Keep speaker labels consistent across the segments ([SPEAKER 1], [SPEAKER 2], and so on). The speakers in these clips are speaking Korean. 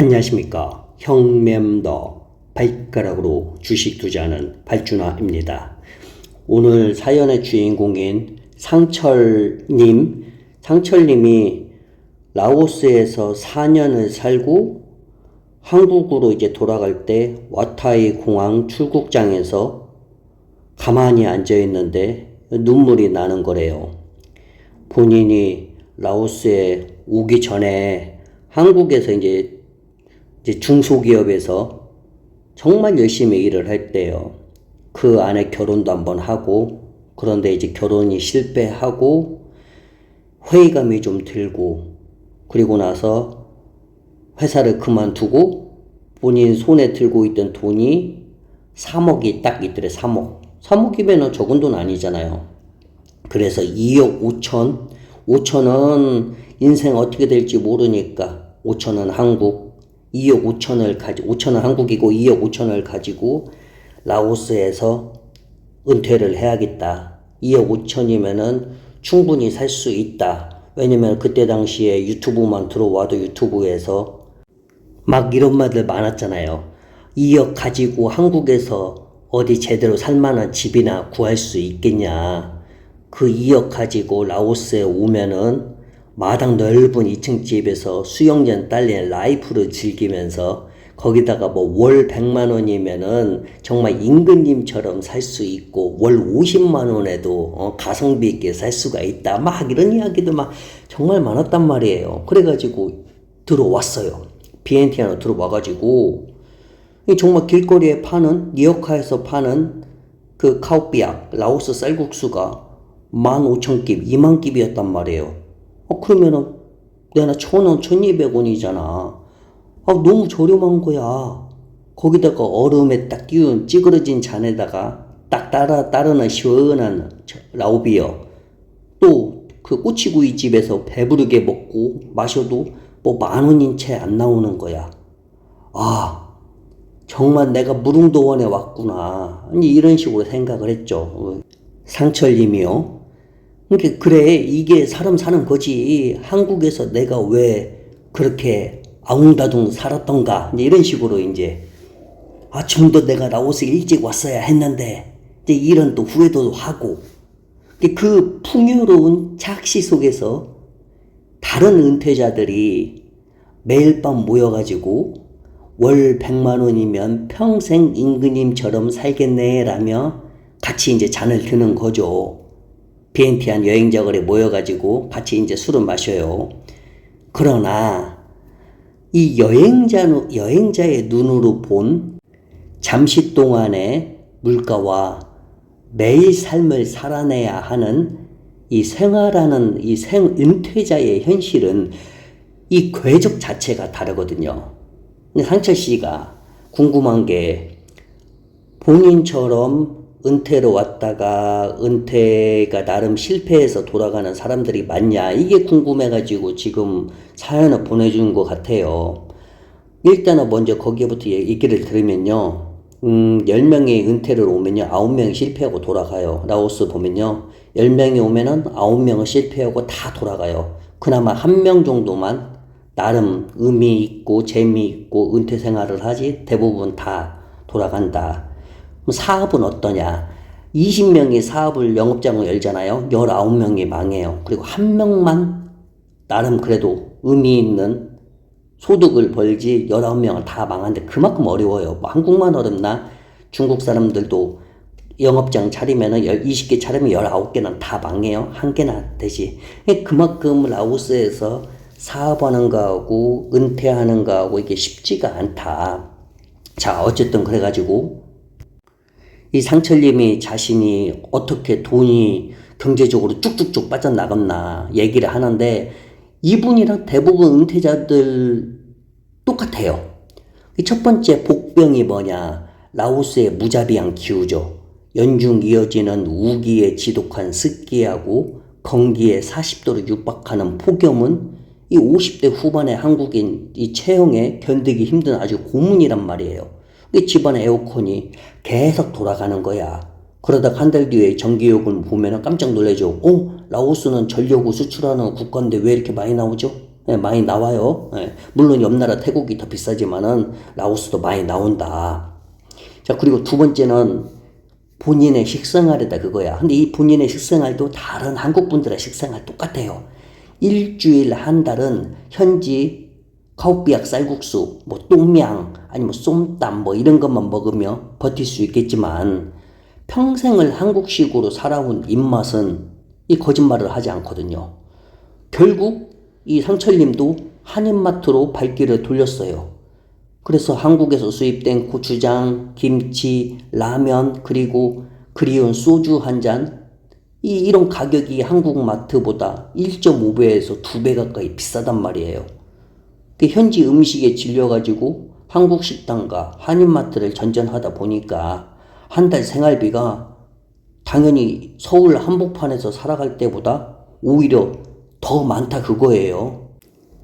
[SPEAKER 1] 안녕하십니까. 형mem더 발가락으로 주식 투자하는 발준화입니다. 오늘 사연의 주인공인 상철님이 라오스에서 4년을 살고 한국으로 이제 돌아갈 때 와타이 공항 출국장에서 가만히 앉아 있는데 눈물이 나는 거래요. 본인이 라오스에 오기 전에 한국에서 이제 중소기업에서 정말 열심히 일을 할 때요. 그 안에 결혼도 한번 하고, 그런데 이제 결혼이 실패하고, 회의감이 좀 들고, 그리고 나서 회사를 그만두고, 본인 손에 들고 있던 돈이 3억이 딱 있더래, 3억. 3억이면은 적은 돈 아니잖아요. 그래서 2억 5천, 5천은 인생 어떻게 될지 모르니까, 5천은 한국, 2억 5천은 한국이고 2억 5천을 가지고 라오스에서 은퇴를 해야겠다. 2억 5천이면은 충분히 살 수 있다. 왜냐면 그때 당시에 유튜브만 들어와도 유튜브에서 막 이런 말들 많았잖아요. 2억 가지고 한국에서 어디 제대로 살만한 집이나 구할 수 있겠냐. 그 2억 가지고 라오스에 오면은 마당 넓은 2층 집에서 수영장 딸린 라이프를 즐기면서 거기다가 뭐 월 100만 원이면은 정말 임금님처럼 살 수 있고 월 50만 원에도 가성비 있게 살 수가 있다. 막 이런 이야기도 막 정말 많았단 말이에요. 그래가지고 들어왔어요. BNT 하나 들어와가지고 정말 길거리에 파는 리어카에서 파는 그 카오삐약 라오스 쌀국수가 15,000깁, 20,000깁이었단 말이에요. 그러면은 내가 1,000원, 1,200원이잖아. 너무 저렴한 거야. 거기다가 얼음에 딱 띄운 찌그러진 잔에다가 딱 따르는 시원한 라오비어. 또 그 꼬치구이 집에서 배부르게 먹고 마셔도 뭐 10,000원인 채 안 나오는 거야. 정말 내가 무릉도원에 왔구나. 이런 식으로 생각을 했죠. 상철님이요. 그래, 이게 사람 사는 거지. 한국에서 내가 왜 그렇게 아웅다둥 살았던가. 이런 식으로 좀 더 내가 라오스 일찍 왔어야 했는데, 이런 또 후회도 하고. 그 풍요로운 착시 속에서 다른 은퇴자들이 매일 밤 모여가지고 월 100만 원이면 평생 임금님처럼 살겠네 라며 같이 잔을 드는 거죠. BNT한 여행자들이 모여가지고 같이 술을 마셔요. 그러나 이 여행자의 눈으로 본 잠시 동안의 물가와 매일 삶을 살아내야 하는 이 생활하는 이 은퇴자의 현실은 이 궤적 자체가 다르거든요. 근데 상철 씨가 궁금한 게 본인처럼 은퇴로 왔다가 은퇴가 나름 실패해서 돌아가는 사람들이 많냐 이게 궁금해가지고 지금 사연을 보내준 것 같아요. 일단은 먼저 거기에부터 얘기를 들으면요. 10명이 은퇴를 오면요 9명이 실패하고 돌아가요. 라오스 보면요 10명이 오면은 9명은 실패하고 다 돌아가요. 그나마 1명 정도만 나름 의미 있고 재미있고 은퇴 생활을 하지 대부분 다 돌아간다. 사업은 어떠냐? 20명이 사업을 영업장을 열잖아요. 19명이 망해요. 그리고 1명만 나름 그래도 의미 있는 소득을 벌지 19명은 다 망하는데 그만큼 어려워요. 뭐 한국만 어렵나? 중국 사람들도 영업장 차리면은 20개 차리면 19개는 다 망해요. 한 개나 되지. 그만큼 라오스에서 사업하는 거하고 은퇴하는 거하고 이게 쉽지가 않다. 자, 어쨌든 그래가지고 이 상철님이 자신이 어떻게 돈이 경제적으로 쭉쭉쭉 빠져나갔나 얘기를 하는데 이분이랑 대부분 은퇴자들 똑같아요. 첫 번째 복병이 뭐냐? 라오스의 무자비한 기후죠. 연중 이어지는 우기에 지독한 습기하고 건기에 40도를 육박하는 폭염은 이 50대 후반의 한국인 이 체형에 견디기 힘든 아주 고문이란 말이에요. 집안의 에어컨이 계속 돌아가는 거야. 그러다가 한 달 뒤에 전기요금 보면 깜짝 놀라죠. 라오스는 전력을 수출하는 국가인데 왜 이렇게 많이 나오죠? 예, 많이 나와요. 예, 물론 옆 나라 태국이 더 비싸지만은 라오스도 많이 나온다. 자, 그리고 두 번째는 본인의 식생활이다 그거야. 근데 이 본인의 식생활도 다른 한국 분들의 식생활 똑같아요. 일주일 한 달은 현지 카오삐약 쌀국수, 뭐 똥냥, 아니면 쏨땀 뭐 이런 것만 먹으며 버틸 수 있겠지만 평생을 한국식으로 살아온 입맛은 이 거짓말을 하지 않거든요. 결국 이 상철님도 한인마트로 발길을 돌렸어요. 그래서 한국에서 수입된 고추장, 김치, 라면, 그리고 그리운 소주 한 잔, 이런 가격이 한국 마트보다 1.5배에서 2배 가까이 비싸단 말이에요. 현지 음식에 질려가지고 한국 식당과 한인마트를 전전하다 보니까 한 달 생활비가 당연히 서울 한복판에서 살아갈 때보다 오히려 더 많다 그거예요.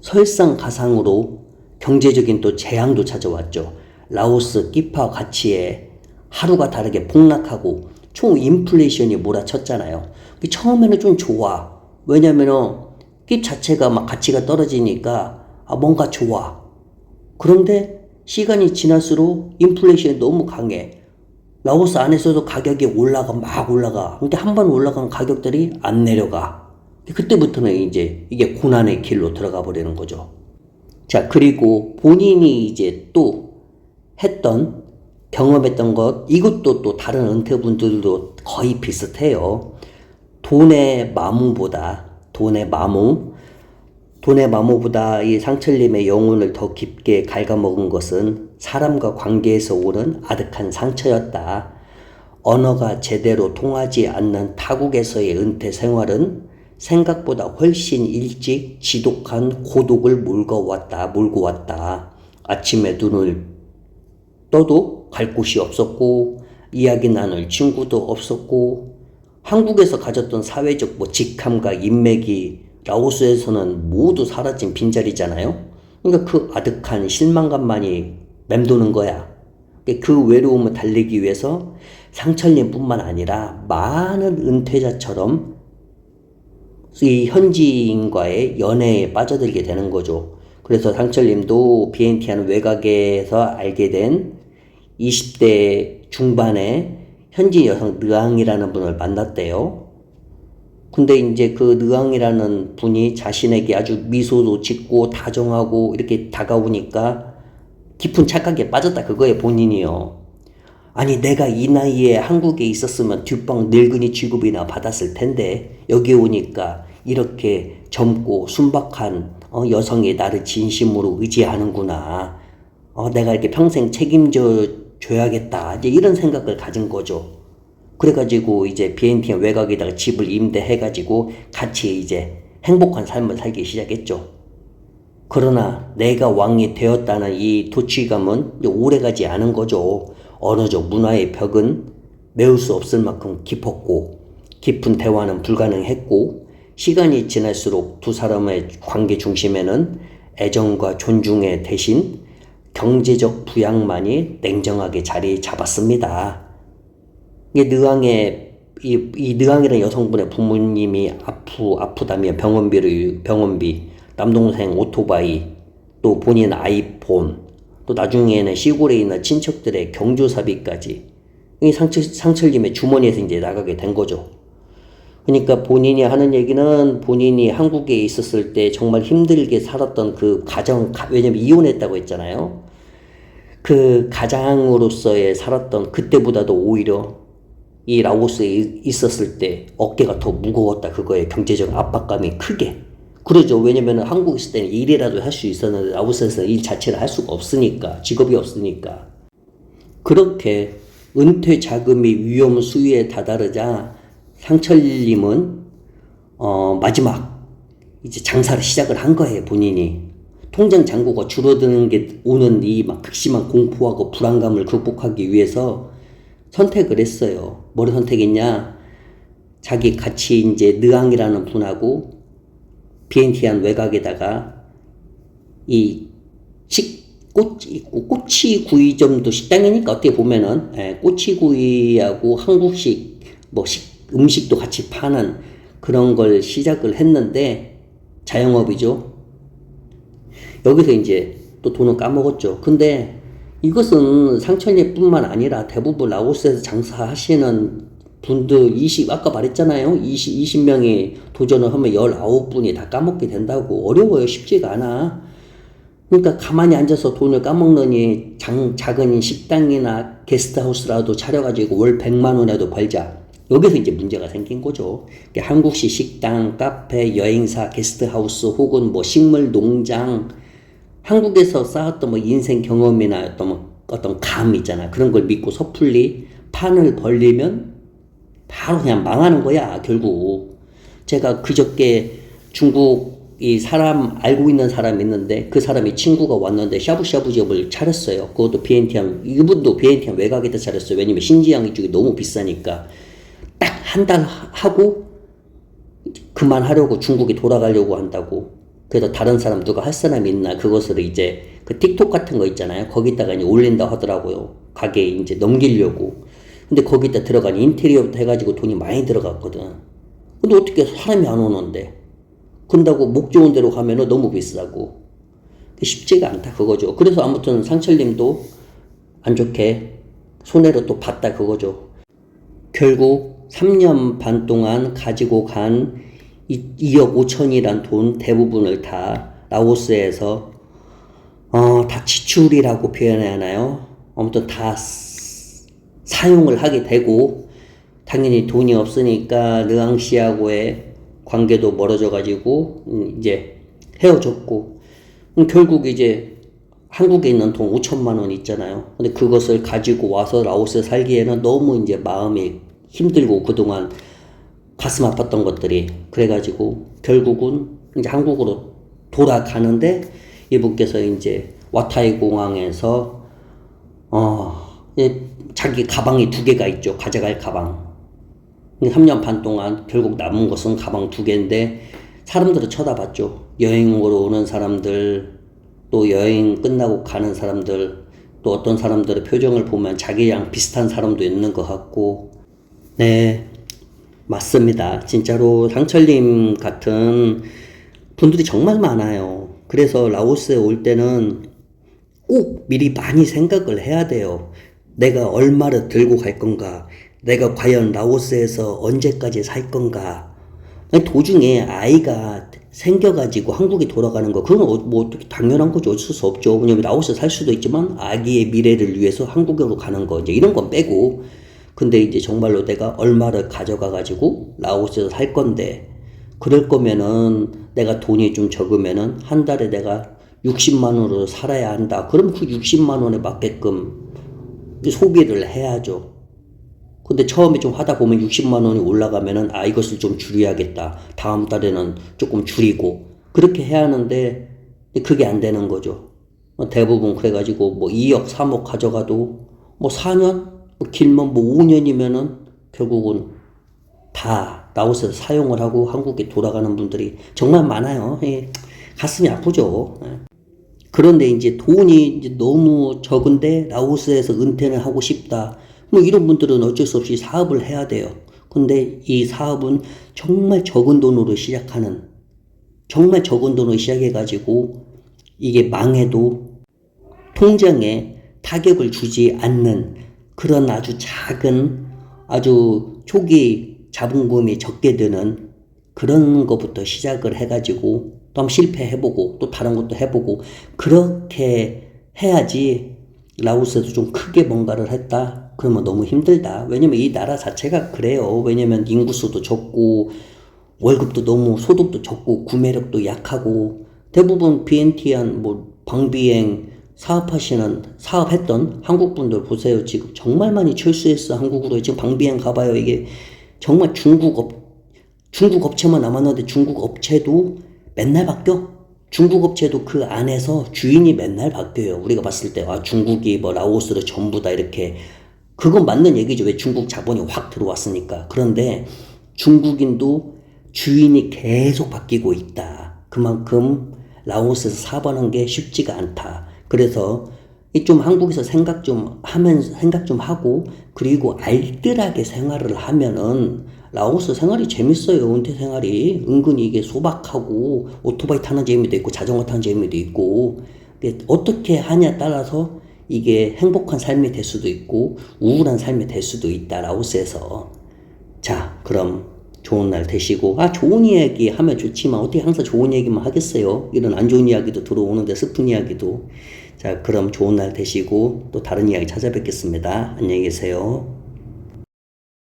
[SPEAKER 1] 설상가상으로 경제적인 또 재앙도 찾아왔죠. 라오스 끼파 가치에 하루가 다르게 폭락하고 초인플레이션이 몰아쳤잖아요. 처음에는 좀 좋아. 왜냐면은 끼 자체가 막 가치가 떨어지니까 뭔가 좋아. 그런데 시간이 지날수록 인플레이션이 너무 강해. 라오스 안에서도 가격이 막 올라가. 근데 한 번 올라간 가격들이 안 내려가. 그때부터는 이제 이게 고난의 길로 들어가 버리는 거죠. 자, 그리고 본인이 이제 또 경험했던 것, 이것도 또 다른 은퇴분들도 거의 비슷해요. 돈의 마모보다 이 상철님의 영혼을 더 깊게 갉아먹은 것은 사람과 관계에서 오는 아득한 상처였다. 언어가 제대로 통하지 않는 타국에서의 은퇴 생활은 생각보다 훨씬 일찍 지독한 고독을 몰고 왔다. 아침에 눈을 떠도 갈 곳이 없었고, 이야기 나눌 친구도 없었고, 한국에서 가졌던 사회적 직함과 인맥이 라오스에서는 모두 사라진 빈자리잖아요. 그러니까 그 아득한 실망감만이 맴도는 거야. 그 외로움을 달래기 위해서 상철님뿐만 아니라 많은 은퇴자처럼 이 현지인과의 연애에 빠져들게 되는 거죠. 그래서 상철님도 비엔티안 외곽에서 알게 된 20대 중반의 현지 여성 느앙이라는 분을 만났대요. 근데 이제 그 느앙이라는 분이 자신에게 아주 미소도 짓고 다정하고 이렇게 다가오니까 깊은 착각에 빠졌다 그거에 본인이요. 아니 내가 이 나이에 한국에 있었으면 뒷방 늙은이 취급이나 받았을 텐데 여기 오니까 이렇게 젊고 순박한 여성이 나를 진심으로 의지하는구나. 내가 이렇게 평생 책임져 줘야겠다. 이제 이런 생각을 가진 거죠. 그래가지고 이제 비엔티안 외곽에다가 집을 임대해가지고 같이 이제 행복한 삶을 살기 시작했죠. 그러나 내가 왕이 되었다는 이 도취감은 오래가지 않은 거죠. 언어적 문화의 벽은 메울 수 없을 만큼 깊었고 깊은 대화는 불가능했고 시간이 지날수록 두 사람의 관계 중심에는 애정과 존중의 대신 경제적 부양만이 냉정하게 자리 잡았습니다. 이 느앙이라는 여성분의 부모님이 아프다며 병원비, 남동생 오토바이, 또 본인 아이폰, 또 나중에는 시골에 있는 친척들의 경조사비까지 이 상철님의 주머니에서 이제 나가게 된 거죠. 그러니까 본인이 하는 얘기는 본인이 한국에 있었을 때 정말 힘들게 살았던 그 왜냐면 이혼했다고 했잖아요. 그 가장으로서의 살았던 그때보다도 오히려 이 라오스에 있었을 때 어깨가 더 무거웠다 그거에 경제적 압박감이 크게. 그러죠. 왜냐면 한국에 있을 때는 일이라도 할 수 있었는데 라오스에서 일 자체를 할 수가 없으니까, 직업이 없으니까. 그렇게 은퇴 자금이 위험 수위에 다다르자 상철님은 마지막 이제 장사를 시작을 한 거예요. 본인이 통장 잔고가 줄어드는 게 오는 이 막 극심한 공포하고 불안감을 극복하기 위해서 선택을 했어요. 뭘 선택했냐? 자기 같이 이제 느앙이라는 분하고 비엔티안 외곽에다가 이 꼬치구이점도 식당이니까 어떻게 보면은 꼬치구이하고 한국식 음식도 같이 파는 그런 걸 시작을 했는데 자영업이죠. 여기서 이제 또 돈을 까먹었죠. 근데 이것은 상철님뿐만 아니라 대부분 라오스에서 장사하시는 분들 아까 말했잖아요. 20명이 도전을 하면 19분이 다 까먹게 된다고. 어려워요. 쉽지가 않아. 그러니까 가만히 앉아서 돈을 까먹느니 작은 식당이나 게스트하우스라도 차려가지고 월 100만 원이라도 벌자. 여기서 이제 문제가 생긴 거죠. 한국식 식당, 카페, 여행사, 게스트하우스 혹은 뭐 식물 농장, 한국에서 쌓았던 뭐 인생 경험이나 어떤 감 있잖아. 그런 걸 믿고 섣불리 판을 벌리면 바로 그냥 망하는 거야, 결국. 제가 그저께 중국 알고 있는 사람이 있는데 그 사람이 친구가 왔는데 샤브샤브집을 차렸어요. 그것도 비엔티안, 이분도 비엔티안 외곽에다 차렸어요. 왜냐면 신지양 이쪽이 너무 비싸니까. 딱 한 달 하고 그만하려고 중국에 돌아가려고 한다고. 그래서 다른 사람 누가 할 사람이 있나 그것을 이제 그 틱톡 같은 거 있잖아요. 거기다가 이제 올린다 하더라고요. 가게에 이제 넘기려고. 근데 거기다 들어간 인테리어부터 해가지고 돈이 많이 들어갔거든. 근데 어떻게 사람이 안 오는데. 근다고 목 좋은 데로 가면은 너무 비싸고. 쉽지가 않다 그거죠. 그래서 아무튼 상철님도 안 좋게 손해를 또 봤다 그거죠. 결국 3년 반 동안 가지고 간 2억 5천이란 돈 대부분을 다 라오스에서 다 지출이라고 표현해야 하나요? 아무튼 다 사용을 하게 되고, 당연히 돈이 없으니까 르앙씨하고의 관계도 멀어져 가지고 이제 헤어졌고, 결국 이제 한국에 있는 돈 5천만 원 있잖아요. 근데 그것을 가지고 와서 라오스에 살기에는 너무 이제 마음이 힘들고 그동안 가슴 아팠던 것들이, 그래가지고 결국은 이제 한국으로 돌아가는데 이분께서 이제 와타이 공항에서 자기 가방이 2개가 있죠. 가져갈 가방. 3년 반 동안 결국 남은 것은 가방 2개인데 사람들을 쳐다봤죠. 여행으로 오는 사람들, 또 여행 끝나고 가는 사람들, 또 어떤 사람들의 표정을 보면 자기랑 비슷한 사람도 있는 것 같고. 네, 맞습니다. 진짜로 상철님 같은 분들이 정말 많아요. 그래서 라오스에 올 때는 꼭 미리 많이 생각을 해야 돼요. 내가 얼마를 들고 갈 건가? 내가 과연 라오스에서 언제까지 살 건가? 도중에 아이가 생겨가지고 한국에 돌아가는 거, 그건 뭐 당연한 거죠. 어쩔 수 없죠. 왜냐면 라오스에 살 수도 있지만 아기의 미래를 위해서 한국으로 가는 거, 이제 이런 건 빼고. 근데 이제 정말로 내가 얼마를 가져가가지고 라오스에서 살 건데, 그럴 거면은 내가 돈이 좀 적으면은 한 달에 내가 60만 원으로 살아야 한다. 그럼 그 60만 원에 맞게끔 소비를 해야죠. 근데 처음에 좀 하다 보면 60만 원이 올라가면은 이것을 좀 줄여야겠다. 다음 달에는 조금 줄이고. 그렇게 해야 하는데 그게 안 되는 거죠. 대부분 그래가지고 뭐 2억, 3억 가져가도 뭐 4년? 길면 뭐 5년이면은 결국은 다 라오스에서 사용을 하고 한국에 돌아가는 분들이 정말 많아요. 가슴이 아프죠. 그런데 이제 돈이 이제 너무 적은데 라오스에서 은퇴를 하고 싶다. 뭐 이런 분들은 어쩔 수 없이 사업을 해야 돼요. 근데 이 사업은 정말 적은 돈으로 시작해가지고 이게 망해도 통장에 타격을 주지 않는 그런 아주 작은, 아주 초기 자본금이 적게 드는 그런 것부터 시작을 해가지고 또 한번 실패해보고 또 다른 것도 해보고, 그렇게 해야지. 라오스에도 좀 크게 뭔가를 했다? 그러면 너무 힘들다. 왜냐면 이 나라 자체가 그래요. 왜냐면 인구수도 적고 월급도 너무, 소득도 적고 구매력도 약하고. 대부분 비엔티안 뭐 방비행 사업했던 한국 분들 보세요. 지금 정말 많이 철수했어. 한국으로. 지금 방비행 가봐요. 이게 정말 중국 업체만 남았는데 중국 업체도 맨날 바뀌어. 중국 업체도 그 안에서 주인이 맨날 바뀌어요. 우리가 봤을 때 중국이 뭐 라오스를 전부 다 이렇게, 그건 맞는 얘기죠. 왜? 중국 자본이 확 들어왔으니까. 그런데 중국인도 주인이 계속 바뀌고 있다. 그만큼 라오스에서 사업하는 게 쉽지가 않다. 그래서 좀 한국에서 생각 좀 하고, 그리고 알뜰하게 생활을 하면은 라오스 생활이 재밌어요. 은퇴 생활이. 은근히 이게 소박하고 오토바이 타는 재미도 있고 자전거 타는 재미도 있고. 근데 어떻게 하냐에 따라서 이게 행복한 삶이 될 수도 있고 우울한 삶이 될 수도 있다. 라오스에서. 자, 그럼 좋은 날 되시고, 좋은 이야기 하면 좋지만 어떻게 항상 좋은 얘기만 하겠어요? 이런 안 좋은 이야기도 들어오는데, 슬픈 이야기도. 자, 그럼 좋은 날 되시고 또 다른 이야기 찾아뵙겠습니다. 안녕히 계세요.